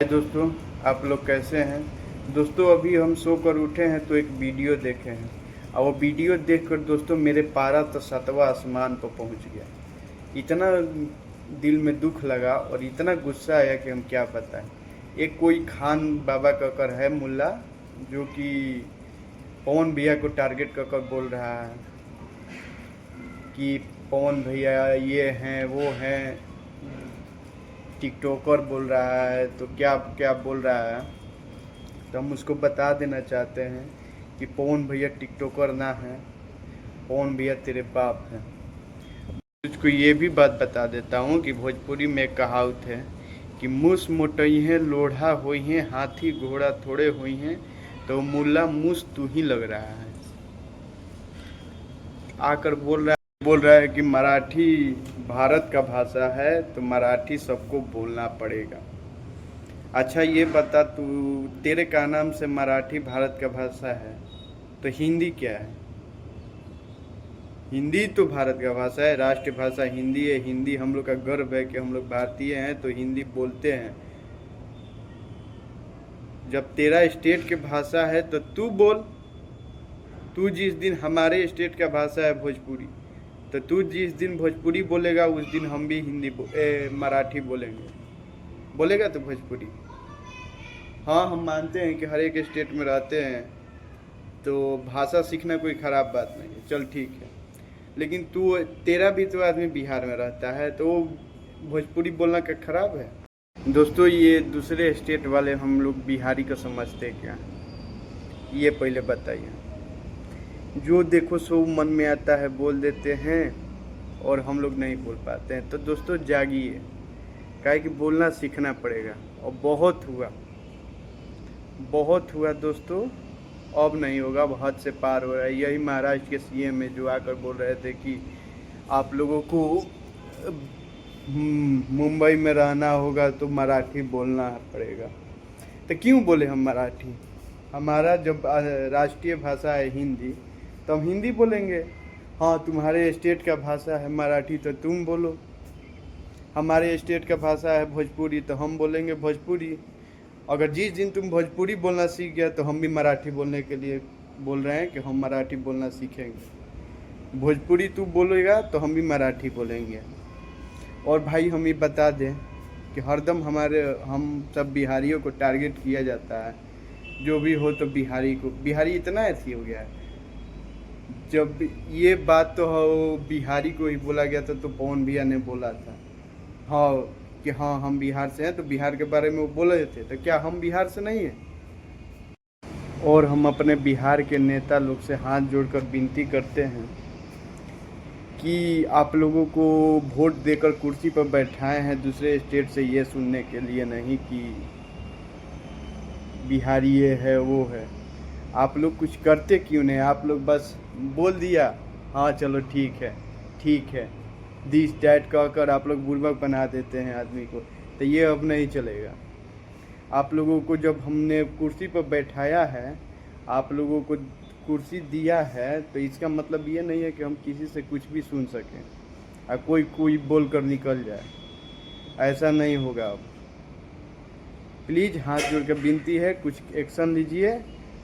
दोस्तों, आप लोग कैसे हैं। दोस्तों, अभी हम सो कर उठे हैं तो एक वीडियो देखे हैं और वो वीडियो देखकर दोस्तों मेरे पारा तो 7वां आसमान पर पहुंच गया। इतना दिल में दुख लगा और इतना गुस्सा आया कि हम क्या बताएं। एक कोई खान बाबा कहकर है मुल्ला, जो कि पवन भैया को टारगेट कर बोल रहा है कि पवन भैया ये हैं वो हैं, टिकटॉकर बोल रहा है। तो क्या क्या बोल रहा है, तो हम उसको बता देना चाहते हैं कि पवन भैया टिकटॉकर ना है, पवन भैया तेरे बाप हैं। तुझको ये भी बात बता देता हूँ कि भोजपुरी में एक कहावत है कि मूस मोटई हैं लोढ़ा हुई हैं, हाथी घोड़ा थोड़े हुई हैं, तो मुल्ला मूस तू ही लग रहा है। आकर बोल रहा है कि मराठी भारत का भाषा है तो मराठी सबको बोलना पड़ेगा। अच्छा ये बता, तू तेरे का नाम से मराठी भारत का भाषा है तो हिंदी क्या है। हिंदी तो भारत का भाषा है, राष्ट्रीय भाषा हिंदी है। हिंदी हम लोग का गर्व है कि हम लोग भारतीय हैं तो हिंदी बोलते हैं। जब तेरा स्टेट की भाषा है तो तू बोल। तू जिस दिन हमारे स्टेट का भाषा है भोजपुरी, तो तू जिस दिन भोजपुरी बोलेगा उस दिन हम भी मराठी बोलेंगे। बोलेगा तो भोजपुरी। हाँ, हम मानते हैं कि हर एक स्टेट में रहते हैं तो भाषा सीखना कोई ख़राब बात नहीं है, चल ठीक है। लेकिन तेरा भी तो आदमी बिहार में रहता है तो भोजपुरी बोलना क्या ख़राब है। दोस्तों, ये दूसरे स्टेट वाले हम लोग बिहारी को समझते क्या, ये पहले बताइए। जो देखो सो मन में आता है बोल देते हैं और हम लोग नहीं बोल पाते हैं। तो दोस्तों जागिए, काहे कि बोलना सीखना पड़ेगा। और बहुत हुआ दोस्तों, अब नहीं होगा, अब हद से पार हो रहा है। यही महाराष्ट्र के सीएम है जो आकर बोल रहे थे कि आप लोगों को मुंबई में रहना होगा तो मराठी बोलना पड़ेगा। तो क्यों बोले हम मराठी। हमारा जब राष्ट्रीय भाषा है हिंदी तो हम हिंदी बोलेंगे। हाँ, तुम्हारे स्टेट का भाषा है मराठी तो तुम बोलो। हमारे स्टेट का भाषा है भोजपुरी तो हम बोलेंगे भोजपुरी। अगर जिस दिन तुम भोजपुरी बोलना सीख गया तो हम भी मराठी बोलने के लिए बोल रहे हैं कि हम मराठी बोलना सीखेंगे। भोजपुरी तू बोलेगा तो हम भी मराठी बोलेंगे। और भाई हम ये बता दें कि हरदम हम सब बिहारियों को टारगेट किया जाता है। जो भी हो तो बिहारी इतना ऐसी हो गया है। जब ये बात तो बिहारी को ही बोला गया था तो पवन भैया ने बोला था हाँ कि हाँ हम बिहार से हैं, तो बिहार के बारे में वो बोले थे। तो क्या हम बिहार से नहीं हैं। और हम अपने बिहार के नेता लोग से हाथ जोड़कर विनती करते हैं कि आप लोगों को वोट देकर कुर्सी पर बैठाए हैं दूसरे स्टेट से ये सुनने के लिए नहीं कि बिहारी ये है वो है। आप लोग कुछ करते क्यों नहीं। आप लोग बस बोल दिया हाँ चलो ठीक है दिस डैट कहकर आप लोग बुर्बक बना देते हैं आदमी को। तो ये अब नहीं चलेगा। आप लोगों को जब हमने कुर्सी पर बैठाया है, आप लोगों को कुर्सी दिया है, तो इसका मतलब ये नहीं है कि हम किसी से कुछ भी सुन सकें और कोई बोल कर निकल जाए। ऐसा नहीं होगा। अब प्लीज़ हाथ जोड़ कर विनती है, कुछ एक्शन लीजिए,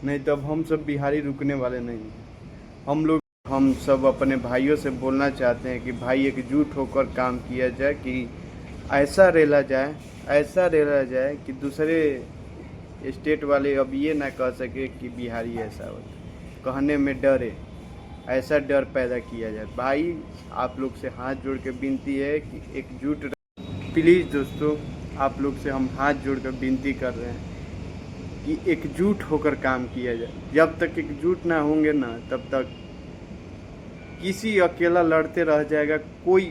नहीं तो अब हम सब बिहारी रुकने वाले नहीं हैं। हम सब अपने भाइयों से बोलना चाहते हैं कि भाई एकजुट होकर काम किया जाए, कि ऐसा रेला जाए कि दूसरे स्टेट वाले अब ये ना कह सके कि बिहारी ऐसा हो, कहने में डरे। ऐसा डर पैदा किया जाए। भाई आप लोग से हाथ जोड़ के विनती है कि एकजुट प्लीज़ दोस्तों, आप लोग से हम हाथ जोड़ कर विनती कर रहे हैं कि एकजुट होकर काम किया जाए। जब तक एकजुट ना होंगे ना, तब तक किसी अकेला लड़ते रह जाएगा, कोई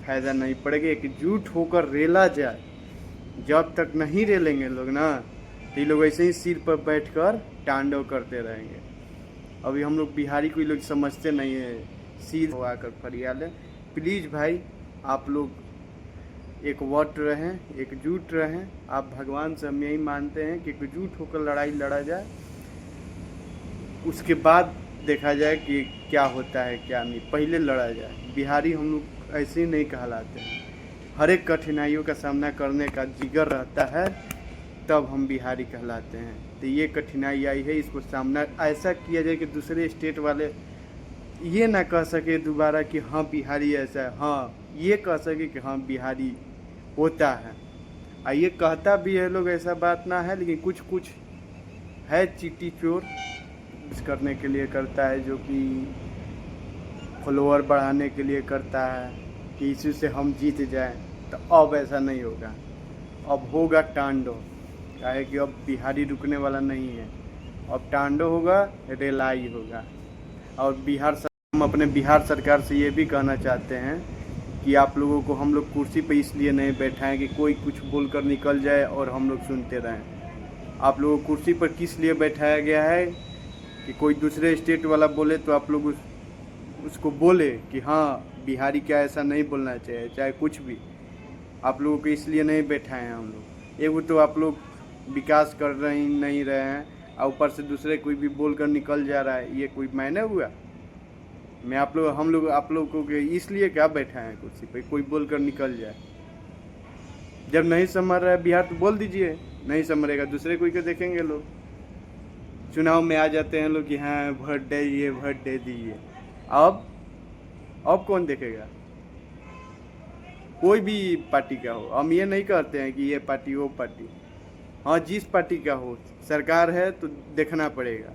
फायदा नहीं पड़ेगा। एकजुट होकर रेला जाए। जब तक नहीं रेलेंगे लोग ना, तो ये लोग ऐसे ही सिर पर बैठकर तांडव करते रहेंगे। अभी हम लोग बिहारी को ये लोग समझते नहीं है, सिर होकर फरियाले। प्लीज़ भाई आप लोग एकवट रहें, एकजुट रहें। आप भगवान से हम यही मानते हैं कि एकजुट होकर लड़ाई लड़ा जाए, उसके बाद देखा जाए कि क्या होता है क्या नहीं। पहले लड़ा जाए। बिहारी हम लोग ऐसे ही नहीं कहलाते हैं। हर एक कठिनाइयों का सामना करने का जिगर रहता है, तब हम बिहारी कहलाते हैं। तो ये कठिनाई आई है, इसको सामना ऐसा किया जाए कि दूसरे स्टेट वाले ये ना कह सके दोबारा कि हाँ बिहारी ऐसा है, हाँ ये कह सके कि हाँ बिहारी होता है। ये कहता भी है लोग, ऐसा बात ना है, लेकिन कुछ कुछ है चीटी चोर करने के लिए करता है, जो कि फॉलोअर बढ़ाने के लिए करता है कि इसी से हम जीत जाएं। तो अब ऐसा नहीं होगा, अब होगा टांडो। क्या है कि अब बिहारी रुकने वाला नहीं है, अब टांडो होगा, रेलाई होगा। और हम अपने बिहार सरकार से ये भी कहना चाहते हैं कि आप लोगों को हम लोग कुर्सी पे इसलिए नहीं बैठाएं कि कोई कुछ बोलकर निकल जाए और हम लोग सुनते रहें। आप लोगों को कुर्सी पर किस लिए बैठाया गया है कि कोई दूसरे स्टेट वाला बोले तो आप लोग उसको बोले कि हाँ बिहारी क्या ऐसा नहीं बोलना चाहिए, चाहे कुछ भी। आप लोगों को इसलिए नहीं बैठाए हैं हम लोग। एगो तो आप लोग विकास कर रहे नहीं रहे हैं, और ऊपर से दूसरे कोई भी बोल कर निकल जा रहा है, ये कोई मायने हुआ? हम लोग आप लोगों को इसलिए क्या बैठाए हैं कुर्सी पे, कोई बोल कर निकल जाए? जब नहीं समझ रहा है बिहार तो बोल दीजिए, नहीं समझेगा दूसरे कोई को देखेंगे लोग। चुनाव में आ जाते हैं लोग कि हाँ वोट दीजिए, वोट दे दीजिए। अब कौन देखेगा? कोई भी पार्टी का हो, हम ये नहीं कहते हैं कि ये पार्टी वो पार्टी, हाँ जिस पार्टी का हो, सरकार है तो देखना पड़ेगा।